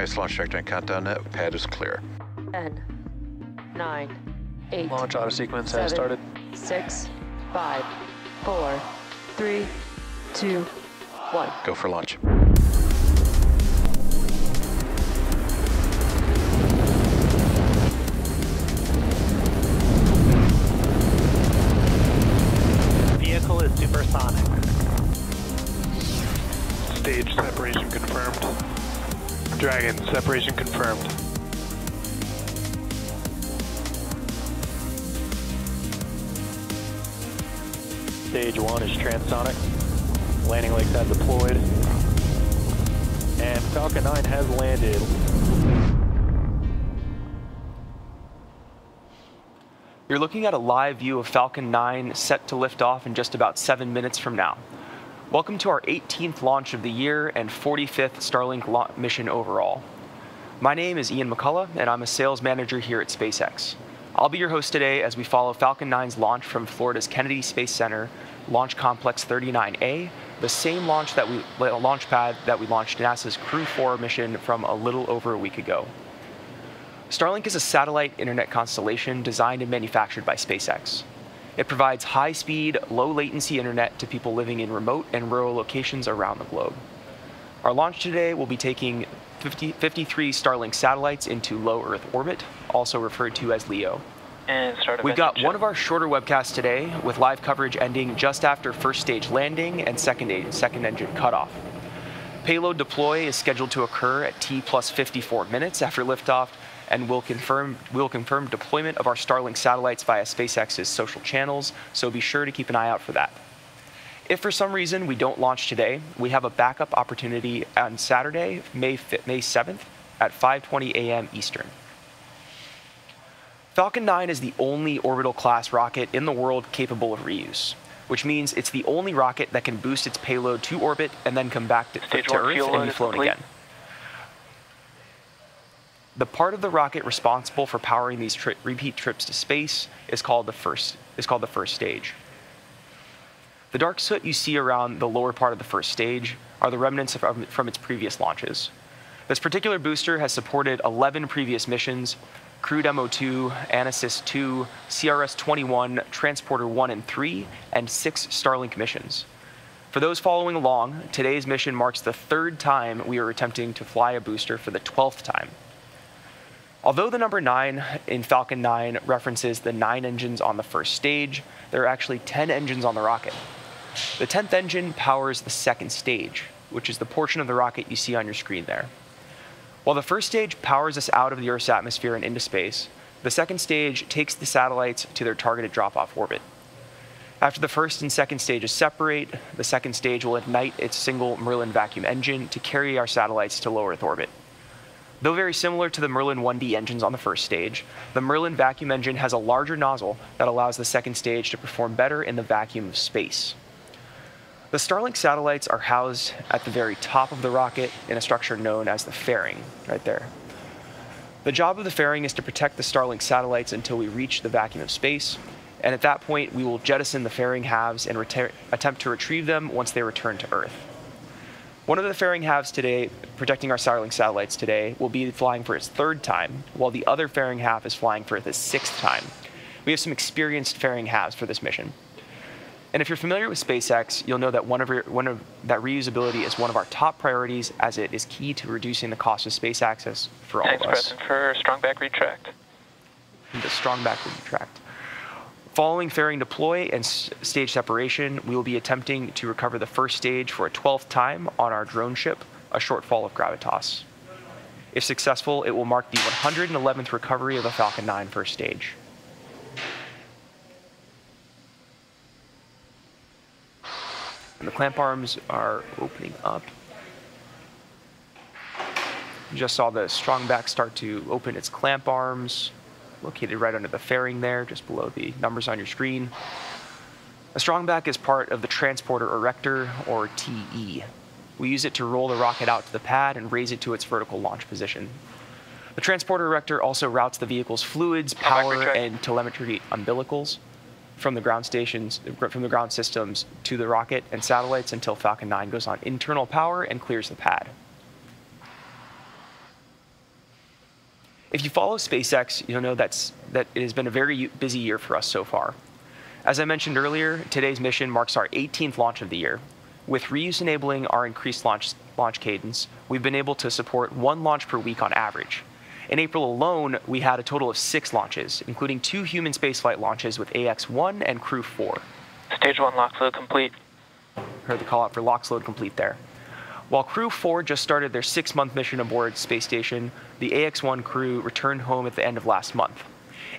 Nice launch trajectory and countdown net. Pad is clear. 10, 9, 8, Launch auto sequence has started. 6, 5, 4, 3, 2, 1. Go for launch. Vehicle is supersonic. Stage separation confirmed. Dragon, separation confirmed. Stage 1 is transonic. Landing legs have deployed. And Falcon 9 has landed. You're looking at a live view of Falcon 9 set to lift off in just about 7 minutes from now. Welcome to our 18th launch of the year and 45th Starlink mission overall. My name is Ian McCullough, and I'm a sales manager here at SpaceX. I'll be your host today as we follow Falcon 9's launch from Florida's Kennedy Space Center, Launch Complex 39A, the same launch pad that we launched NASA's Crew 4 mission from a little over a week ago. Starlink is a satellite internet constellation designed and manufactured by SpaceX. It provides high-speed, low-latency internet to people living in remote and rural locations around the globe. Our launch today will be taking 53 Starlink satellites into low Earth orbit, also referred to as LEO. And start We've got one of our shorter webcasts today, with live coverage ending just after first stage landing and second engine cutoff. Payload deploy is scheduled to occur at T plus 54 minutes after liftoff, and we'll confirm deployment of our Starlink satellites via SpaceX's social channels, so be sure to keep an eye out for that. If for some reason we don't launch today, we have a backup opportunity on Saturday, May 7th at 5:20 a.m. Eastern. Falcon 9 is the only orbital class rocket in the world capable of reuse, which means it's the only rocket that can boost its payload to orbit and then come back to Earth and be flown again. The part of the rocket responsible for powering these repeat trips to space is called the first stage. The dark soot you see around the lower part of the first stage are the remnants from its previous launches. This particular booster has supported 11 previous missions: Crew Demo 2, ANASIS-II, CRS-21, Transporter 1 and 3, and 6 Starlink missions. For those following along, today's mission marks the 3rd time we are attempting to fly a booster for the 12th time. Although the number 9 in Falcon 9 references the 9 engines on the first stage, there are actually 10 engines on the rocket. The 10th engine powers the second stage, which is the portion of the rocket you see on your screen there. While the first stage powers us out of the Earth's atmosphere and into space, the second stage takes the satellites to their targeted drop-off orbit. After the first and second stages separate, the second stage will ignite its single Merlin vacuum engine to carry our satellites to low Earth orbit. Though very similar to the Merlin 1D engines on the first stage, the Merlin vacuum engine has a larger nozzle that allows the second stage to perform better in the vacuum of space. The Starlink satellites are housed at the very top of the rocket in a structure known as the fairing, right there. The job of the fairing is to protect the Starlink satellites until we reach the vacuum of space, and at that point we will jettison the fairing halves and attempt to retrieve them once they return to Earth. One of the fairing halves today, protecting our Starlink satellites today, will be flying for its 3rd time, while the other fairing half is flying for its 6th time. We have some experienced fairing halves for this mission. And if you're familiar with SpaceX, you'll know that that reusability is one of our top priorities, as it is key to reducing the cost of space access for all of us. Thanks, Preston, for strong back retract. The strong back retract. Following fairing deploy and stage separation, we will be attempting to recover the first stage for a 12th time on our drone ship, a shortfall of Gravitas. If successful, it will mark the 111th recovery of the Falcon 9 first stage. And the clamp arms are opening up. You just saw the strong back start to open its clamp arms, located right under the fairing there, just below the numbers on your screen. A strong back is part of the transporter erector, or TE. We use it to roll the rocket out to the pad and raise it to its vertical launch position. The transporter erector also routes the vehicle's fluids, power, and telemetry umbilicals from the ground systems to the rocket and satellites until Falcon 9 goes on internal power and clears the pad. If you follow SpaceX, you'll know that it has been a very busy year for us so far. As I mentioned earlier, today's mission marks our 18th launch of the year. With reuse enabling our increased launch cadence, we've been able to support 1 launch per week on average. In April alone, we had a total of 6 launches, including 2 human spaceflight launches with AX-1 and Crew 4. Stage 1 lock load complete. Heard the call out for LOX load complete there. While Crew 4 just started their 6-month mission aboard space station, the AX-1 crew returned home at the end of last month.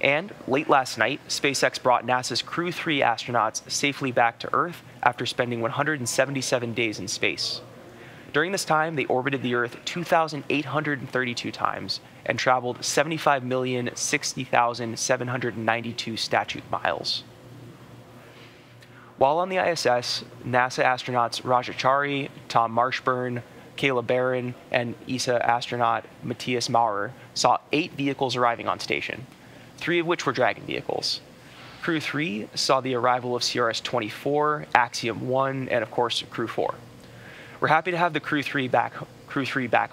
And late last night, SpaceX brought NASA's Crew 3 astronauts safely back to Earth after spending 177 days in space. During this time, they orbited the Earth 2,832 times and traveled 75,060,792 statute miles. While on the ISS, NASA astronauts Rajachari, Tom Marshburn, Kayla Barron, and ESA astronaut Matthias Maurer saw 8 vehicles arriving on station, 3 of which were Dragon vehicles. Crew 3 saw the arrival of CRS-24, Axiom-1, and of course, Crew 4. We're happy to have the Crew 3 back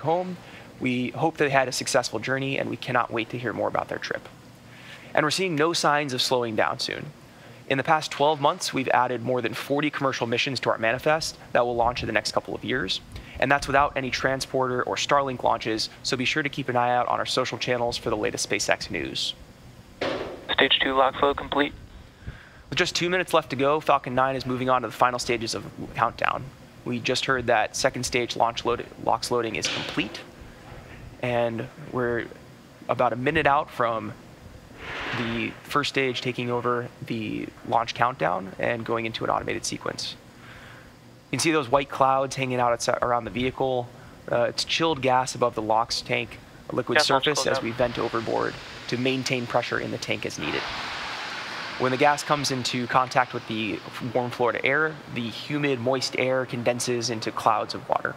home. We hope they had a successful journey, and we cannot wait to hear more about their trip. And we're seeing no signs of slowing down soon. In the past 12 months, we've added more than 40 commercial missions to our manifest that will launch in the next couple of years. And that's without any transporter or Starlink launches, so be sure to keep an eye out on our social channels for the latest SpaceX news. Stage 2 lock load complete. With just 2 minutes left to go, Falcon 9 is moving on to the final stages of countdown. We just heard that second stage LOX loading is complete, and we're about a minute out from the first stage taking over the launch countdown and going into an automated sequence. You can see those white clouds hanging out around the vehicle. It's chilled gas above the LOX tank, a liquid surface as we vent overboard to maintain pressure in the tank as needed. When the gas comes into contact with the warm Florida air, the humid, moist air condenses into clouds of water.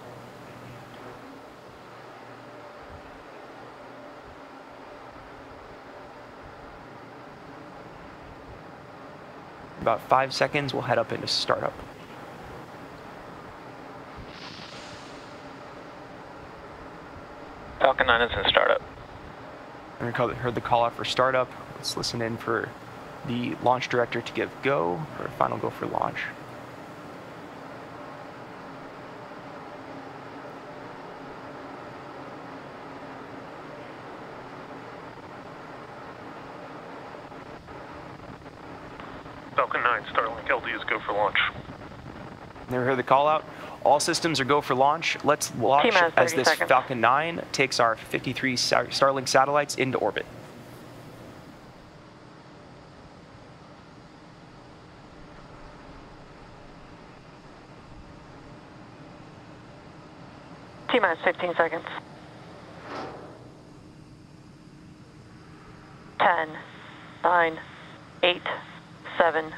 About 5 seconds, we'll head up into startup. Falcon 9 is in startup. I heard the call out for startup. Let's listen in for the launch director to give go, or final go for launch. Falcon 9, Starlink LD is go for launch. Never heard the call out. All systems are go for launch. Let's launch as this seconds. Falcon 9 takes our 53 Starlink satellites into orbit. T-minus 15 seconds. 10, 9, 8, 7,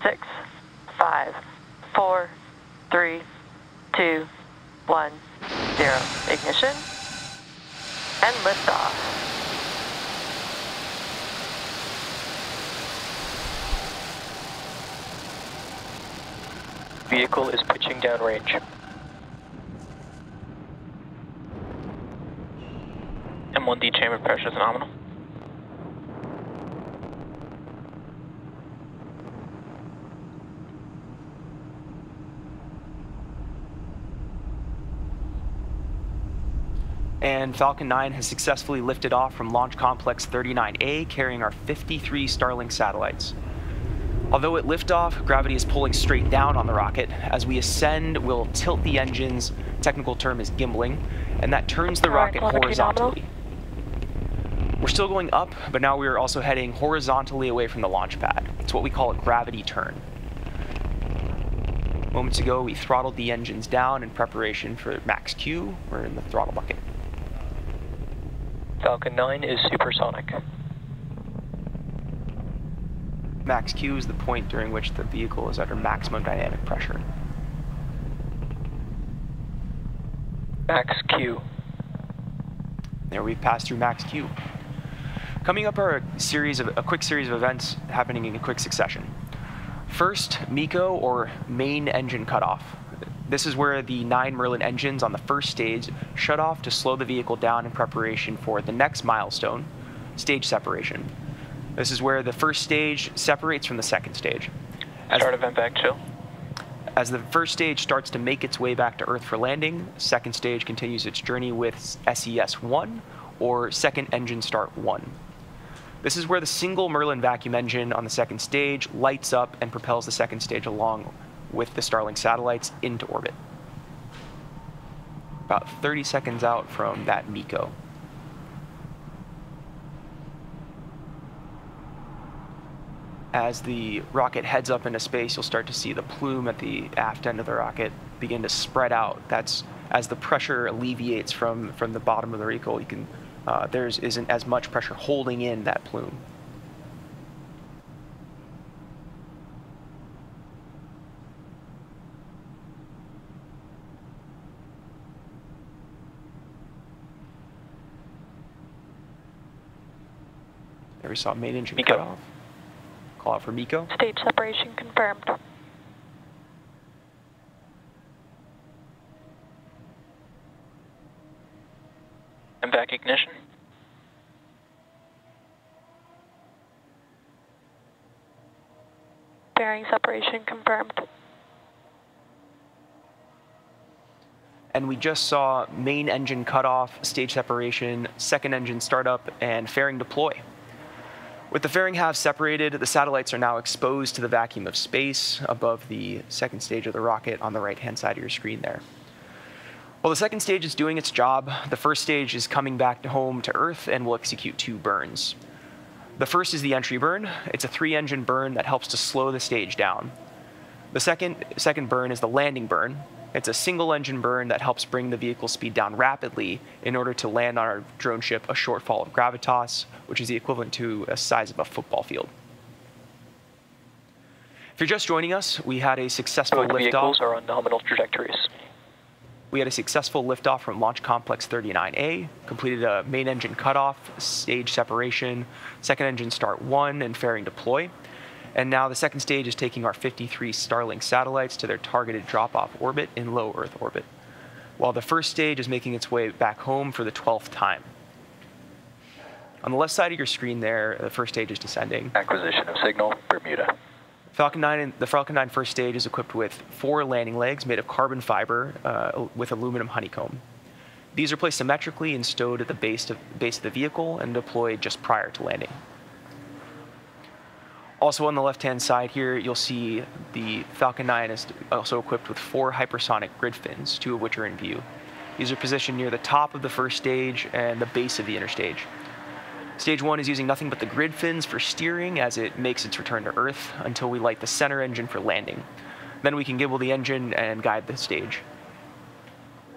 6, 5, 4, 3, 2, 1, 0. Ignition and liftoff. Vehicle is pitching downrange. M1D chamber pressure is nominal. And Falcon 9 has successfully lifted off from Launch Complex 39A, carrying our 53 Starlink satellites. Although at liftoff, gravity is pulling straight down on the rocket. As we ascend, we'll tilt the engines, technical term is gimbling, and that turns the rocket horizontally. We're still going up, but now we are also heading horizontally away from the launch pad. It's what we call a gravity turn. Moments ago, we throttled the engines down in preparation for max Q. We're in the throttle bucket. Falcon 9 is supersonic. Max Q is the point during which the vehicle is under maximum dynamic pressure. Max Q. There, we've passed through max Q. Coming up are a quick series of events happening in quick succession. First, MECO, or main engine cutoff. This is where the 9 Merlin engines on the first stage shut off to slow the vehicle down in preparation for the next milestone, stage separation. This is where the first stage separates from the second stage. Start event back chill. As the first stage starts to make its way back to Earth for landing, the second stage continues its journey with SES-1, or Second Engine Start 1. This is where the single Merlin vacuum engine on the second stage lights up and propels the second stage along with the Starlink satellites into orbit. About 30 seconds out from that MECO. As the rocket heads up into space, you'll start to see the plume at the aft end of the rocket begin to spread out. That's as the pressure alleviates from the bottom of the vehicle. You can there isn't as much pressure holding in that plume. There we saw main engine cut off. Call out for MECO. Stage separation confirmed. And back ignition. Bearing separation confirmed. And we just saw main engine cutoff, stage separation, second engine startup, and fairing deploy. With the fairing halves separated, the satellites are now exposed to the vacuum of space above the second stage of the rocket on the right-hand side of your screen there. While the second stage is doing its job, the first stage is coming back home to Earth and will execute 2 burns. The first is the entry burn. It's a 3-engine burn that helps to slow the stage down. The second burn is the landing burn. It's a single-engine burn that helps bring the vehicle speed down rapidly in order to land on our drone ship a shortfall of gravitas, which is the equivalent to a size of a football field. If you're just joining us, we had a successful Both liftoff. vehicles are on nominal trajectories. We had a successful liftoff from Launch Complex 39A, completed a main engine cutoff, stage separation, second engine start 1, and fairing deploy. And now the second stage is taking our 53 Starlink satellites to their targeted drop-off orbit in low Earth orbit, while the first stage is making its way back home for the 12th time. On the left side of your screen there, the first stage is descending. Acquisition of signal, Bermuda. The Falcon 9 first stage is equipped with 4 landing legs made of carbon fiber with aluminum honeycomb. These are placed symmetrically and stowed at the base of the vehicle and deployed just prior to landing. Also on the left-hand side here, you'll see the Falcon 9 is also equipped with 4 hypersonic grid fins, 2 of which are in view. These are positioned near the top of the first stage and the base of the interstage. Stage 1 is using nothing but the grid fins for steering as it makes its return to Earth until we light the center engine for landing. Then we can gibble the engine and guide the stage.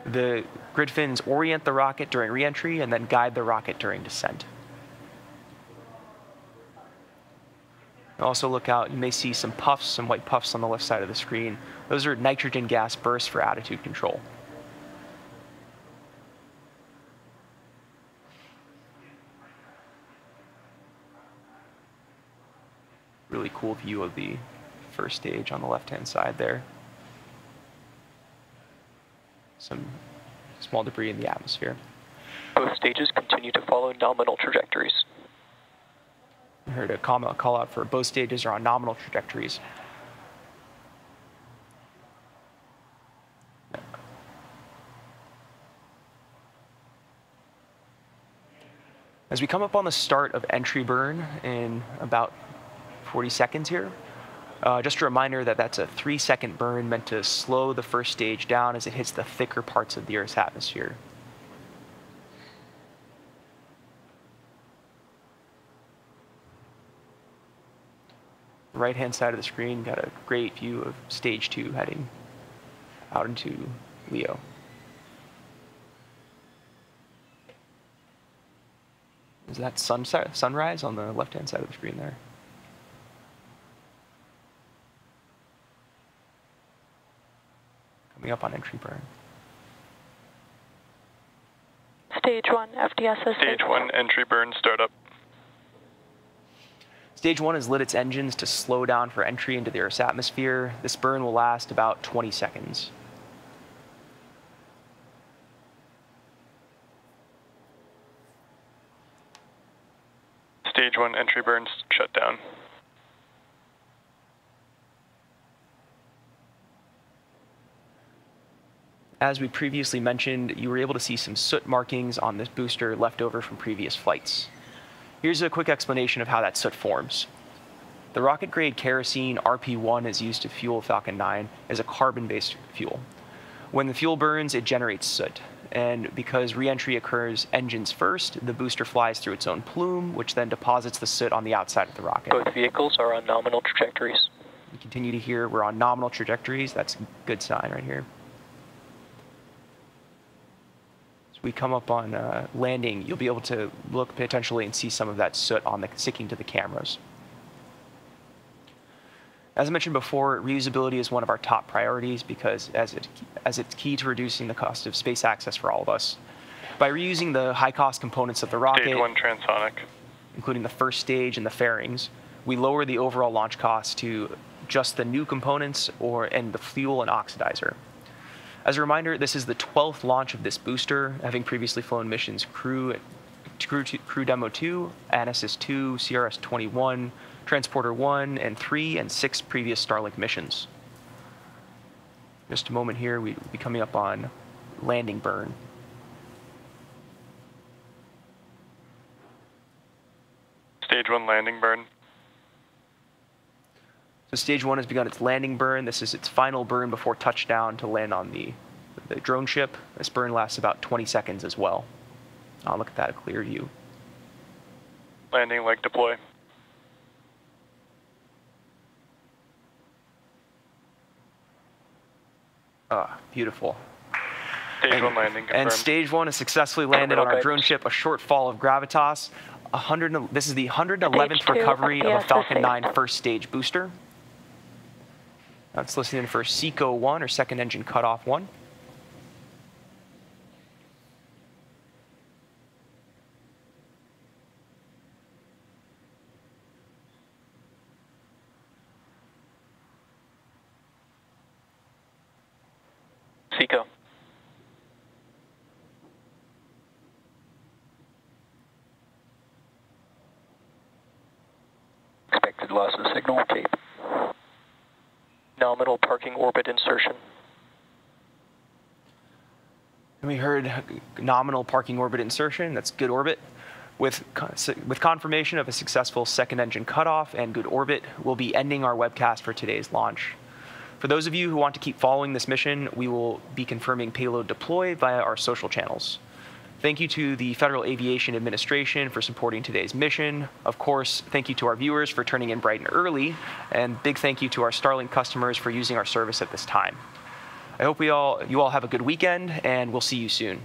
The grid fins orient the rocket during re-entry and then guide the rocket during descent. Also look out, you may see some puffs, some white puffs on the left side of the screen. Those are nitrogen gas bursts for attitude control. Really cool view of the first stage on the left-hand side there. Some small debris in the atmosphere. Both stages continue to follow nominal trajectories. I heard a call out for both stages are on nominal trajectories. As we come up on the start of entry burn in about 40 seconds here, just a reminder that that's a 3-second burn meant to slow the first stage down as it hits the thicker parts of the Earth's atmosphere. The right-hand side of the screen got a great view of stage 2 heading out into Leo. Is that sunrise on the left-hand side of the screen there? Coming up on entry burn. Stage 1, FDSS. Stage 1, entry burn, startup. Stage 1 has lit its engines to slow down for entry into the Earth's atmosphere. This burn will last about 20 seconds. Stage 1 entry burns shut down. As we previously mentioned, you were able to see some soot markings on this booster left over from previous flights. Here's a quick explanation of how that soot forms. The rocket-grade kerosene RP-1 is used to fuel Falcon 9 as a carbon-based fuel. When the fuel burns, it generates soot. And because re-entry occurs engines first, the booster flies through its own plume, which then deposits the soot on the outside of the rocket. Both vehicles are on nominal trajectories. You continue to hear we're on nominal trajectories. That's a good sign right here. As we come up on landing, you'll be able to look potentially and see some of that soot sticking to the cameras. As I mentioned before, reusability is one of our top priorities because as it's key to reducing the cost of space access for all of us. By reusing the high-cost components of the rocket, Stage 1 transonic. including the first stage and the fairings, we lower the overall launch cost to just the new components and the fuel and oxidizer. As a reminder, this is the 12th launch of this booster, having previously flown missions Crew Demo 2, ANASIS-II, CRS-21, Transporter 1 and 3, and 6 previous Starlink missions. Just a moment here, we'll be coming up on landing burn. Stage 1 landing burn. So stage 1 has begun its landing burn. This is its final burn before touchdown to land on the drone ship. This burn lasts about 20 seconds as well. I'll look at that, a clear view. Landing leg deploy. Ah, beautiful. Stage 1 landing confirmed. And stage 1 has successfully landed on our drone ship, a short fall of gravitas. This is the 111th recovery of a Falcon 9 first stage booster. That's listening for SECO 1, or second engine cutoff 1. SECO. Expected loss of signal tape. Nominal parking orbit insertion. And we heard nominal parking orbit insertion. That's good orbit. With confirmation of a successful second engine cutoff and good orbit, we'll be ending our webcast for today's launch. For those of you who want to keep following this mission, we will be confirming payload deploy via our social channels. Thank you to the Federal Aviation Administration for supporting today's mission. Of course, thank you to our viewers for turning in bright and early, and big thank you to our Starlink customers for using our service at this time. I hope you all have a good weekend, and we'll see you soon.